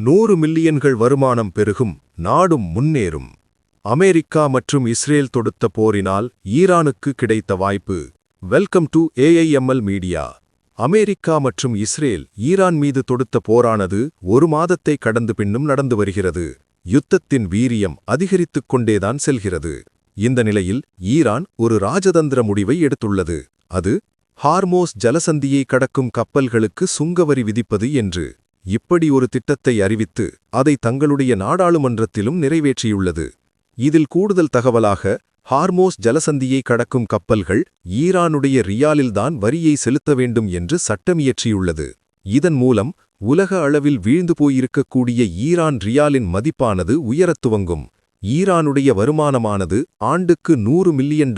100 மில்லியன்கள் வருமானம் பெருகும், நாடும் முன்னேறும். அமெரிக்கா மற்றும் இஸ்ரேல் தொடுத்த போரினால் ஈரானுக்கு கிடைத்த வாய்ப்பு. Welcome to AIML media. America மற்றும் இஸ்ரேல் ஈரான் மீது தொடுத்த போரானது ஒரு மாதத்தை கடந்து பின்னும் நடந்து வருகிறது. யுத்தத்தின் வீரியம் அதிகரித்துக் கொண்டேதான் செல்கிறது. இந்த நிலையில் ஈரான் ஒரு ராஜதந்திர முடிவை எடுத்துள்ளது. அது ஹார்மோஸ் ஜலசந்தியை கடக்கும் கப்பல்களுக்கு சுங்கவரி விதிப்பது என்று. இப்படி ஒரு திட்டத்தை அறிவித்து அதை தங்களுடைய நாடாளுமன்றத்திலும் நிறைவேற்றியுள்ளது. இதில் கூடுதல் தகவலாக, ஹார்மோஸ் ஜலசந்தியை கடக்கும் கப்பல்கள் ஈரானுடைய ரியாலில்தான் வரியை செலுத்த வேண்டும் என்று சட்டமியற்றியுள்ளது. இதன் மூலம் உலக அளவில் வீழ்ந்து போயிருக்கக்கூடிய ஈரான் ரியாலின் மதிப்பானது உயரத் துவங்கும். ஈரானுடைய வருமானமானது ஆண்டுக்கு $100 மில்லியன்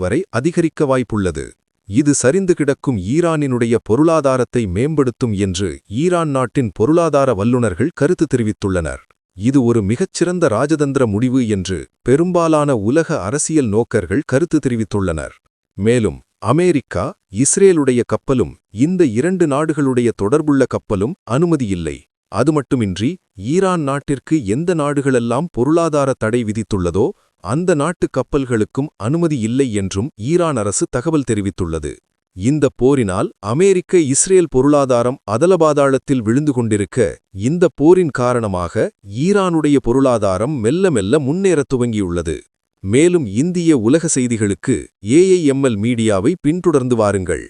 வரை அதிகரிக்க வாய்ப்புள்ளது. இது சரிந்து கிடக்கும் ஈரானினுடைய பொருளாதாரத்தை மேம்படுத்தும் என்று ஈரான் நாட்டின் பொருளாதார வல்லுநர்கள் கருத்து தெரிவித்துள்ளனர். இது ஒரு மிகச்சிறந்த ராஜதந்திர முடிவு என்று பெரும்பாலான உலக அரசியல் நோக்கர்கள் கருத்து தெரிவித்துள்ளனர். மேலும் அமெரிக்கா, இஸ்ரேலுடைய கப்பலும் இந்த இரண்டு நாடுகளுடைய தொடர்புள்ள கப்பலும் அனுமதியில்லை. அதுமட்டுமின்றி ஈரான் நாட்டிற்கு எந்த நாடுகளெல்லாம் பொருளாதார தடை விதித்துள்ளதோ அந்த நாட்டு கப்பல்களுக்கும் அனுமதி இல்லை என்றும் ஈரான் அரசு தகவல் தெரிவித்துள்ளது. இந்த போரினால் அமெரிக்க இஸ்ரேல் பொருளாதாரம் அதலபாதாளத்தில் விழுந்து கொண்டிருக்க, இந்த போரின் காரணமாக ஈரானுடைய பொருளாதாரம் மெல்ல மெல்ல முன்னேறத் துவங்கியுள்ளது. மேலும் இந்திய உலக செய்திகளுக்கு AIML மீடியாவை பின்தொடர்ந்து வாருங்கள்.